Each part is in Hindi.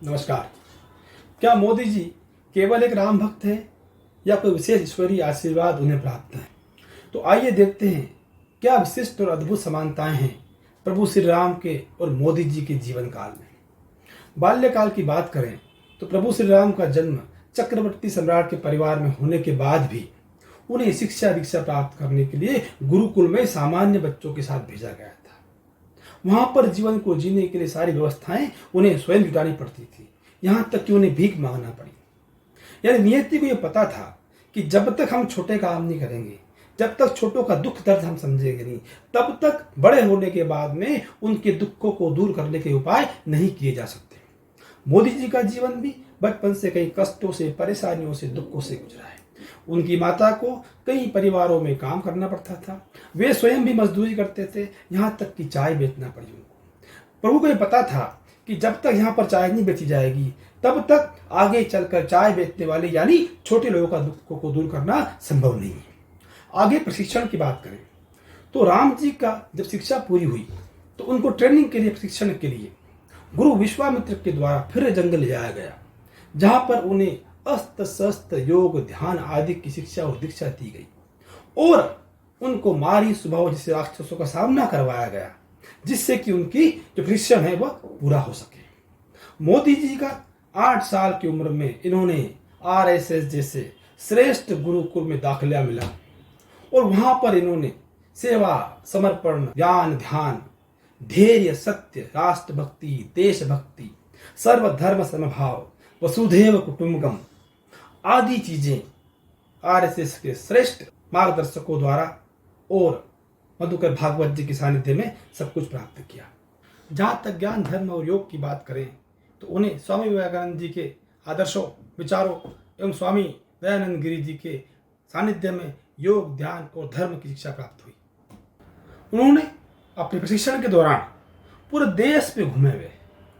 नमस्कार। क्या मोदी जी केवल एक राम भक्त हैं या कोई विशेष ईश्वरीय आशीर्वाद उन्हें प्राप्त है? तो आइए देखते हैं क्या विशिष्ट और अद्भुत समानताएं हैं प्रभु श्री राम के और मोदी जी के जीवन काल में। बाल्यकाल की बात करें तो प्रभु श्री राम का जन्म चक्रवर्ती सम्राट के परिवार में होने के बाद भी उन्हें शिक्षा दीक्षा प्राप्त करने के लिए गुरुकुल में सामान्य बच्चों के साथ भेजा गया था। वहां पर जीवन को जीने के लिए सारी व्यवस्थाएं उन्हें स्वयं जुटानी पड़ती थी, यहां तक कि उन्हें भीख मांगना पड़ी। यानी नियति को यह पता था कि जब तक हम छोटे काम नहीं करेंगे, जब तक छोटों का दुख दर्द हम समझेंगे नहीं, तब तक बड़े होने के बाद में उनके दुखों को दूर करने के उपाय नहीं किए जा सकते। मोदी जी का जीवन भी बचपन से कई कष्टों से, परेशानियों से, दुखों से गुजरा है। उनकी माता को कई परिवारों में काम करना पड़ता था, वे स्वयं भी मजदूरी करते थे, यहाँ तक कि चाय बेचना पड़ी उनको। प्रभु को यह पता था कि जब तक यहाँ पर चाय नहीं बेची जाएगी तब तक आगे चलकर चाय बेचने वाले यानी छोटे लोगों का दुखों को दूर करना संभव नहीं है। आगे प्रशिक्षण की बात करें तो राम जी का जब शिक्षा पूरी हुई तो उनको ट्रेनिंग के लिए, प्रशिक्षण के लिए गुरु विश्वामित्र के द्वारा फिर जंगल ले जाया गया, जहां पर उन्हें अस्त्र शस्त्र, योग, ध्यान आदि की शिक्षा और दीक्षा दी गई और उनको मारी स्वभाव जैसे राक्षसों का सामना करवाया गया, जिससे कि उनकी जो प्रशिक्षण है वह पूरा हो सके। मोदी जी का 8 साल की उम्र में इन्होंने आरएसएस जैसे श्रेष्ठ गुरुकुल में दाखिला मिला और वहां पर इन्होंने सेवा, समर्पण, ज्ञान, ध्यान, धैर्य, सत्य, राष्ट्रभक्ति, देशभक्ति, सर्वधर्म समभाव, वसुधैव कुटुंबकम आदि चीजें आरएसएस के श्रेष्ठ मार्गदर्शकों द्वारा और मधुकर भागवत जी के सानिध्य में सब कुछ प्राप्त किया। जहां तक ज्ञान, धर्म और योग की बात करें तो उन्हें स्वामी विवेकानंद जी के आदर्शों, विचारों एवं स्वामी दयानंद गिरी जी के सानिध्य में योग, ध्यान और धर्म की शिक्षा प्राप्त हुई। उन्होंने अपने प्रशिक्षण के दौरान पूरे देश पे घूमे हुए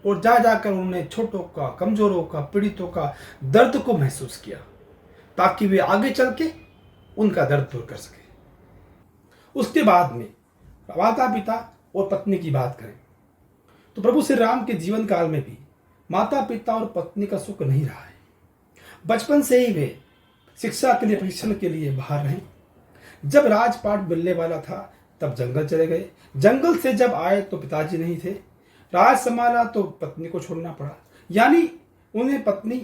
और जा जाकर उन्होंने छोटों का, कमजोरों का, पीड़ितों का दर्द को महसूस किया ताकि वे आगे चल के उनका दर्द दूर कर सके। उसके बाद में माता पिता और पत्नी की बात करें तो प्रभु श्री राम के जीवन काल में भी माता पिता और पत्नी का सुख नहीं रहा है। बचपन से ही वे शिक्षा के लिए, प्रशिक्षण के लिए बाहर रहे। जब राजपाट मिलने वाला था तब जंगल चले गए। जंगल से जब आए तो पिताजी नहीं थे, राज संभाला तो पत्नी को छोड़ना पड़ा। यानी उन्हें पत्नी,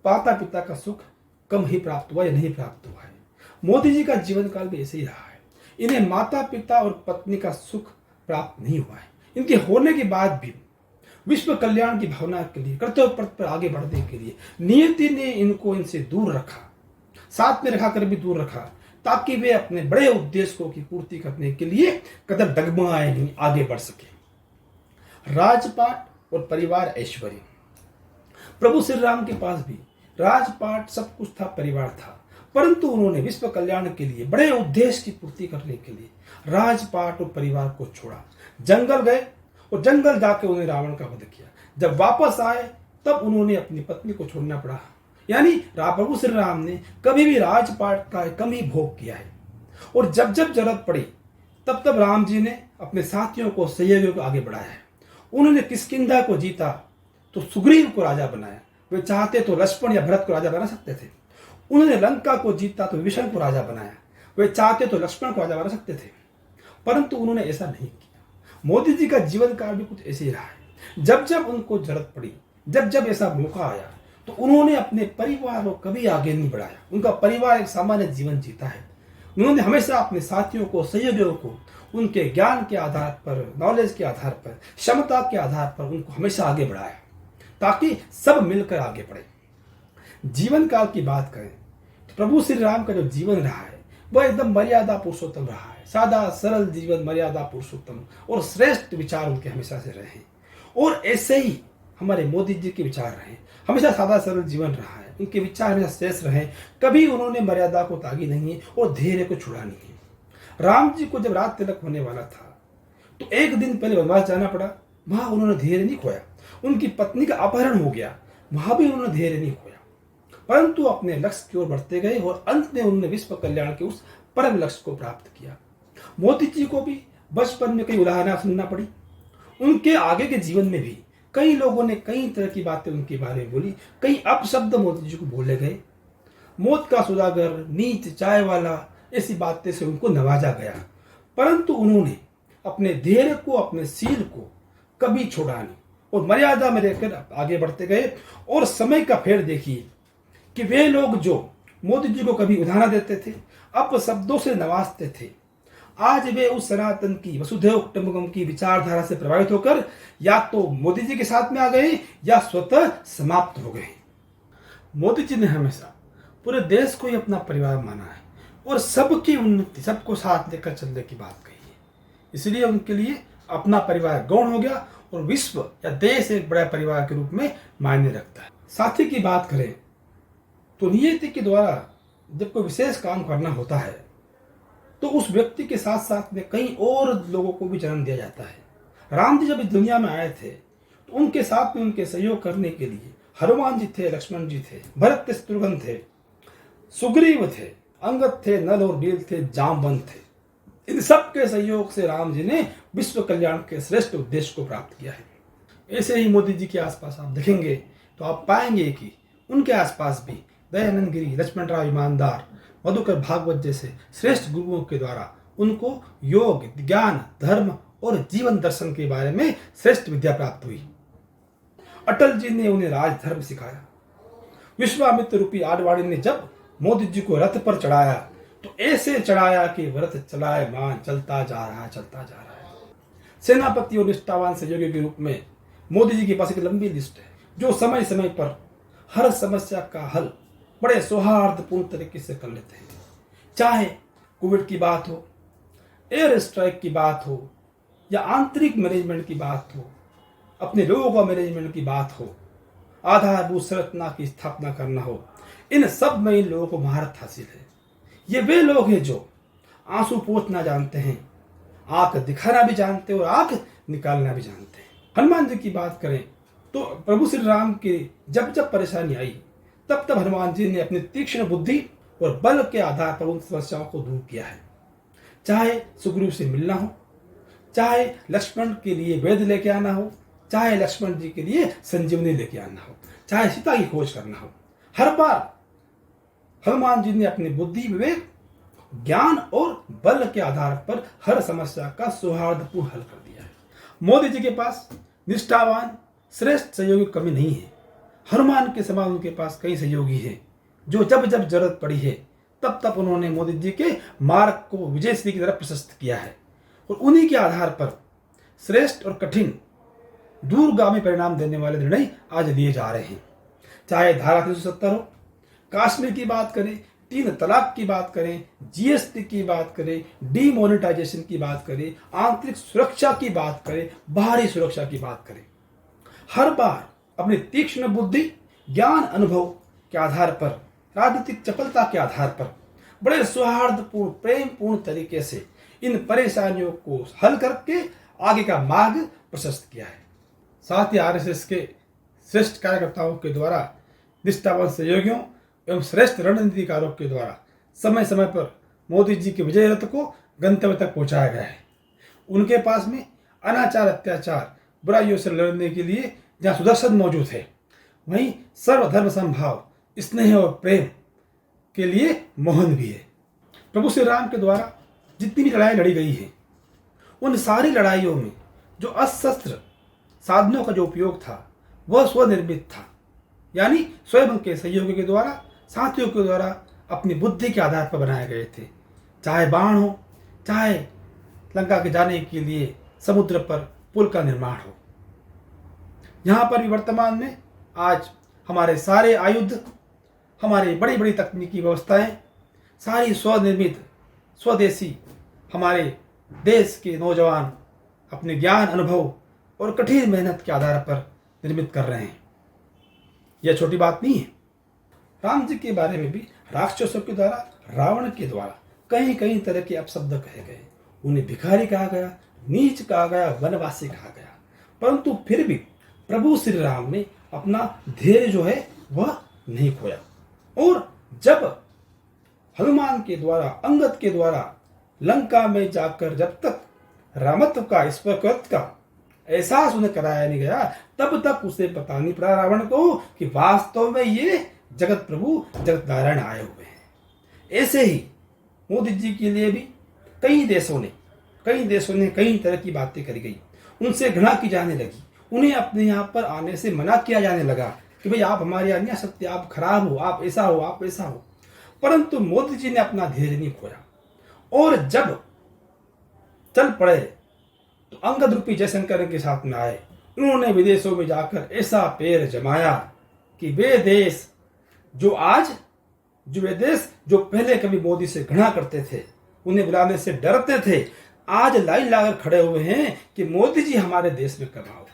माता पिता का सुख कम ही प्राप्त हुआ या नहीं प्राप्त हुआ है। मोदी जी का जीवन काल भी ऐसे ही रहा है, इन्हें माता पिता और पत्नी का सुख प्राप्त नहीं हुआ है। इनके होने के बाद भी विश्व कल्याण की भावना के लिए, कर्तव्य पथ पर आगे बढ़ने के लिए नियति ने इनको इनसे दूर रखा, साथ में रखा कर भी दूर रखा, ताकि वे अपने बड़े उद्देश्यों की पूर्ति करने के लिए कदम डगमगाए नहीं, आगे बढ़ सके। राजपाट और परिवार ऐश्वर्य। प्रभु श्री राम के पास भी राजपाट सब कुछ था, परिवार था, परंतु उन्होंने विश्व कल्याण के लिए, बड़े उद्देश्य की पूर्ति करने के लिए राजपाट और परिवार को छोड़ा, जंगल गए और जंगल जाके उन्हें रावण का वध किया। जब वापस आए तब उन्होंने अपनी पत्नी को छोड़ना पड़ा। यानी प्रभु श्री राम ने कभी भी राजपाट का कम ही भोग किया है और जब जब जरूरत पड़ी तब तब राम जी ने अपने साथियों को, सहयोगियों को आगे बढ़ाया है। उन्होंने किष्किंधा को जीता तो सुग्रीव को राजा बनाया, वे चाहते तो लक्ष्मण या भरत को राजा बना सकते थे। उन्होंने लंका को जीता तो विभीषण को राजा बनाया, वे चाहते तो लक्ष्मण को राजा बना सकते थे, परंतु उन्होंने ऐसा नहीं किया। मोदी जी का जीवन काल भी कुछ ऐसे ही रहा है। जब जब उनको जरूरत पड़ी, जब जब ऐसा मौका आया तो उन्होंने अपने परिवार को कभी आगे नहीं बढ़ाया। उनका परिवार एक सामान्य जीवन जीता है। उन्होंने हमेशा अपने साथियों को, सहयोगियों को उनके ज्ञान के आधार पर, नॉलेज के आधार पर, क्षमता के आधार पर उनको हमेशा आगे बढ़ाया ताकि सब मिलकर आगे बढ़े। जीवन काल की बात करें तो प्रभु श्री राम का जो जीवन रहा है वह एकदम मर्यादा पुरुषोत्तम रहा है। सादा सरल जीवन, मर्यादा पुरुषोत्तम और श्रेष्ठ विचार उनके हमेशा से रहे और ऐसे ही हमारे मोदी जी के विचार रहे। हमेशा सादा सरल जीवन रहा है, उनके विचार हमेशा श्रेष्ठ रहे। कभी उन्होंने मर्यादा को त्यागी नहीं है और धैर्य को छुड़ा नहीं है। राम जी को जब रात तिलक होने वाला था तो एक दिन पहले वनवास जाना पड़ा, वहां उन्होंने धैर्य नहीं खोया। उनकी पत्नी का अपहरण हो गया, वहां भी उन्होंने धैर्य नहीं खोया, परंतु अपने लक्ष्य की ओर बढ़ते गए और अंत में उन्होंने विश्व कल्याण के उस परम लक्ष्य को प्राप्त किया। मोदी जी को भी बचपन में कई उदाहरण सुनना पड़ी। उनके आगे के जीवन में भी कई लोगों ने कई तरह की बातें उनके बारे में बोली, कई अपशब्द मोदी जी को बोले गए। मौत का सौदागर, नीच चाय वाला, ऐसी बातें से उनको नवाजा गया, परंतु उन्होंने अपने धैर्य को, अपने शील को कभी छोड़ा नहीं और मर्यादा में रहकर आगे बढ़ते गए। और समय का फेर देखिए कि वे लोग जो मोदी जी को कभी उदाहरण देते थे, अपशब्दों से नवाजते थे, आज वे उस सनातन की, वसुधैव कुटुंबकम की विचारधारा से प्रभावित होकर या तो मोदी जी के साथ में आ गए या स्वतः समाप्त हो गए। मोदी जी ने हमेशा पूरे देश को ही अपना परिवार माना है और सबकी उन्नति, सबको साथ लेकर चलने की बात कही है। इसलिए उनके लिए अपना परिवार गौण हो गया और विश्व या देश एक बड़ा परिवार के रूप में मायने रखता है। साथी की बात करें तो नियति के द्वारा जब कोई विशेष काम करना होता है तो उस व्यक्ति के साथ साथ में कई और लोगों को भी जन्म दिया जाता है। राम जी जब इस दुनिया में आए थे तो उनके साथ में उनके सहयोग करने के लिए हनुमान जी थे, लक्ष्मण जी थे, भरत थे, शत्रुघ्न थे, सुग्रीव थे, अंगद थे, नल और नील थे, जामवंत थे। इन सब के सहयोग से राम जी ने विश्व कल्याण के श्रेष्ठ उद्देश्य को प्राप्त किया है। ऐसे ही मोदी जी के आसपास आप देखेंगे तो आप पाएंगे कि उनके आसपास भी दयानंद गिरी, लक्ष्मण राव ईमानदार, मधुकर भागवत जैसे श्रेष्ठ गुरुओं के द्वारा उनको योग, ज्ञान, धर्म और जीवन दर्शन के बारे में श्रेष्ठ विद्या प्राप्त हुई। अटल जी ने उन्हें राजधर्म सिखाया। विश्वामित्र रूपी आडवाणी ने जब मोदी जी को रथ पर चढ़ाया तो ऐसे चढ़ाया कि रथ चलायमान चलता जा रहा है, चलता जा रहा है। सेनापति और निष्ठावान सहयोगी के रूप में मोदी जी के पास एक लंबी लिस्ट है जो समय समय पर हर समस्या का हल बड़े सौहार्दपूर्ण तरीके से कर लेते हैं। चाहे कोविड की बात हो, एयर स्ट्राइक की बात हो या आंतरिक मैनेजमेंट की बात हो, अपने लोगों का मैनेजमेंट की बात हो, आधारभूत संरचना की स्थापना करना हो, इन सब में इन लोगों को महारत हासिल है। ये वे लोग हैं जो आंसू पोंछना जानते हैं, आंख दिखाना भी जानते हैं और आंख निकालना भी जानते हैं। हनुमान जी की बात करें तो प्रभु श्री राम की जब जब परेशानी आई तब तब हनुमान जी ने अपनी तीक्ष्ण बुद्धि और बल के आधार पर उन समस्याओं को दूर किया है। चाहे सुग्रीव से मिलना हो, चाहे लक्ष्मण के लिए वेद लेके आना हो, चाहे लक्ष्मण जी के लिए संजीवनी लेके आना हो, चाहे सीता की खोज करना हो, हर बार हनुमान जी ने अपनी बुद्धि, विवेक, ज्ञान और बल के आधार पर हर समस्या का सौहार्दपूर्ण हल कर दिया है। मोदी जी के पास निष्ठावान श्रेष्ठ सहयोगी की कमी नहीं है। हनुमान के समान उनके पास कई सहयोगी हैं जो जब जब जरूरत पड़ी है तब तब उन्होंने मोदी जी के मार्ग को विजयश्री की तरफ प्रशस्त किया है और उन्हीं के आधार पर श्रेष्ठ और कठिन दूरगामी परिणाम देने वाले निर्णय आज लिए जा रहे हैं। चाहे धारा 370 हो, कश्मीर की बात करें, 3 तलाक की बात करें, जीएसटी की बात करें, डीमोनेटाइजेशन की बात करें, आंतरिक सुरक्षा की बात करें, बाहरी सुरक्षा की बात करें, हर बार अपनी तीक्ष्ण बुद्धि, ज्ञान, अनुभव के आधार पर, राजनीतिक चपलता के आधार पर बड़े सौहार्दपूर्ण, प्रेमपूर्ण तरीके से इन परेशानियों को हल करके आगे का मार्ग प्रशस्त किया है। साथ ही आरएसएस के श्रेष्ठ कार्यकर्ताओं के द्वारा, निष्ठावान सहयोगियों एवं श्रेष्ठ रणनीतिकारों के द्वारा समय समय पर मोदी जी के विजय रथ को गंतव्य तक पहुंचाया गया है। उनके पास में अनाचार, अत्याचार, बुराइयों से लड़ने के लिए जहाँ सुदर्शन मौजूद है, वहीं सर्वधर्म समभाव, स्नेह और प्रेम के लिए मोहन भी है। प्रभु श्री राम के द्वारा जितनी भी लड़ाई लड़ी गई है उन सारी लड़ाइयों में जो अस्त्र साधनों का जो उपयोग था वह स्वनिर्मित था, यानी स्वयं के सहयोगियों के द्वारा, साथियों के द्वारा अपनी बुद्धि के आधार पर बनाए गए थे। चाहे बाण हो, चाहे लंका के जाने के लिए समुद्र पर पुल का निर्माण हो। यहाँ पर भी वर्तमान में आज हमारे सारे आयुध, हमारी बड़ी बड़ी तकनीकी व्यवस्थाएं सारी स्वनिर्मित, स्वदेशी हमारे देश के नौजवान अपने ज्ञान, अनुभव और कठिन मेहनत के आधार पर निर्मित कर रहे हैं। यह छोटी बात नहीं है। राम जी के बारे में भी राक्षसों के द्वारा, रावण के द्वारा कई कई तरह के अपशब्द कहे गए। उन्हें भिखारी कहा गया, नीच कहा गया, वनवासी कहा गया, परंतु फिर भी प्रभु श्री राम ने अपना धैर्य जो है वह नहीं खोया। और जब हनुमान के द्वारा, अंगद के द्वारा लंका में जाकर जब तक रामत्व का, ईश्वरत्व का एहसास उन्हें कराया नहीं गया, तब तक उसे पता नहीं पड़ा रावण को कि वास्तव में ये जगत प्रभु जगत नारायण आए हुए हैं। ऐसे ही मोदी जी के लिए भी कई देशों ने कई तरह की बातें करी गई, उनसे घृणा की जाने लगी, उन्हें अपने यहाँ पर आने से मना किया जाने लगा कि भाई आप हमारे यहाँ नहीं आ सकते, आप खराब हो, आप ऐसा हो, आप ऐसा हो। परंतु मोदी जी ने अपना धैर्य नहीं खोया और जब चल पड़े तो अंगद रूपी जयशंकर के साथ में आए। उन्होंने विदेशों में जाकर ऐसा पैर जमाया कि वे देश जो पहले कभी मोदी से घृणा करते थे, उन्हें बुलाने से डरते थे, आज लाइन लाकर खड़े हुए हैं कि मोदी जी हमारे देश में कब आओगे।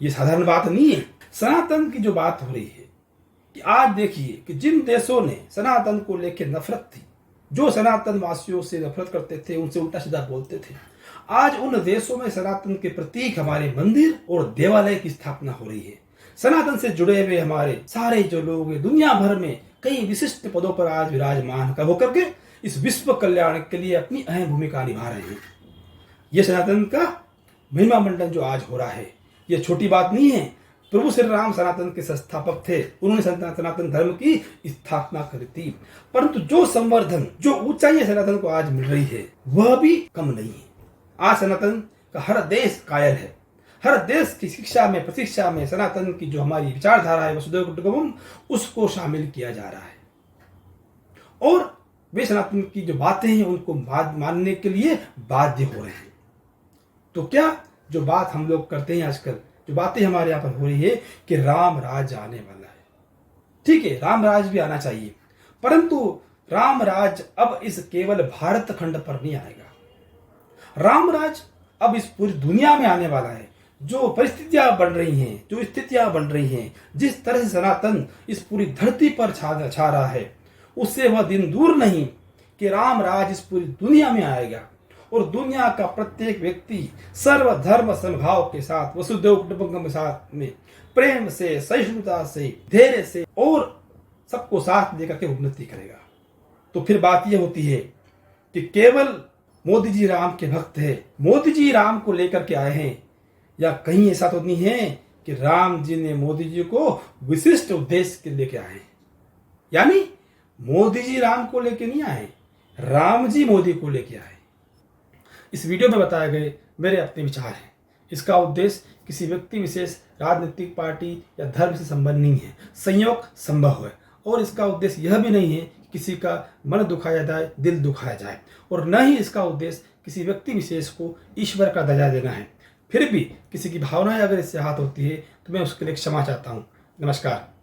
ये साधारण बात नहीं है। सनातन की जो बात हो रही है कि आज देखिए कि जिन देशों ने सनातन को लेकर नफरत थी, जो सनातन वासियों से नफरत करते थे, उनसे उल्टा सीधा बोलते थे, आज उन देशों में सनातन के प्रतीक हमारे मंदिर और देवालय की स्थापना हो रही है। सनातन से जुड़े हुए हमारे सारे जो लोग दुनिया भर में कई विशिष्ट पदों पर आज विराजमान होकर के इस विश्व कल्याण के लिए अपनी अहम भूमिका निभा रहे हैं। ये सनातन का महिमा मंडन जो आज हो रहा है, ये छोटी बात नहीं है। प्रभु श्री राम सनातन के संस्थापक थे, उन्होंने सनातन धर्म की स्थापना करी थी। परंतु जो संवर्धन, जो ऊंचाई सनातन को आज मिल रही है, वह भी कम नहीं है। आज सनातन का हर देश कायल है। हर देश की शिक्षा में, प्रशिक्षा में सनातन की जो हमारी विचारधारा है वसुधैव कुटुंबकम, उसको शामिल किया जा रहा है और वे सनातन की जो बातें हैं उनको मानने के लिए बाध्य हो रहे हैं। तो क्या जो बात हम लोग करते हैं आजकल, जो बातें हमारे यहाँ पर हो रही है कि राम राज आने वाला है, ठीक है, राम राज भी आना चाहिए, परंतु राम राज अब इस केवल भारत खंड पर नहीं आएगा। राम राज अब इस पूरी दुनिया में आने वाला है। जो परिस्थितियां बन रही हैं, जो स्थितियां बन रही हैं, जिस तरह से सनातन इस पूरी धरती पर छा रहा है, उससे वह दिन दूर नहीं कि राम राज इस पूरी दुनिया में आएगा और दुनिया का प्रत्येक व्यक्ति सर्वधर्म समभाव के साथ, वसुधैव कुटुंबकम के साथ में प्रेम से, सहिष्णुता से, धैर्य से और सबको साथ लेकर के उन्नति करेगा। तो फिर बात यह होती है कि केवल मोदी जी राम के भक्त है, मोदी जी राम को लेकर के आए हैं, या कहीं ऐसा तो नहीं है कि राम जी ने मोदी जी को विशिष्ट उद्देश्य के लेके आए, यानी मोदी जी राम को लेके नहीं आए, राम जी मोदी को लेके आए। इस वीडियो में बताए गए मेरे अपने विचार हैं। इसका उद्देश्य किसी व्यक्ति विशेष, राजनीतिक पार्टी या धर्म से संबंध नहीं है। संयोग संभव है और इसका उद्देश्य यह भी नहीं है किसी का मन दुखाया जाए, दिल दुखाया जाए, और न ही इसका उद्देश्य किसी व्यक्ति विशेष को ईश्वर का दर्जा देना है। फिर भी किसी की भावनाएं अगर इससे आहत होती है तो मैं उसके लिए क्षमा चाहता हूँ। नमस्कार।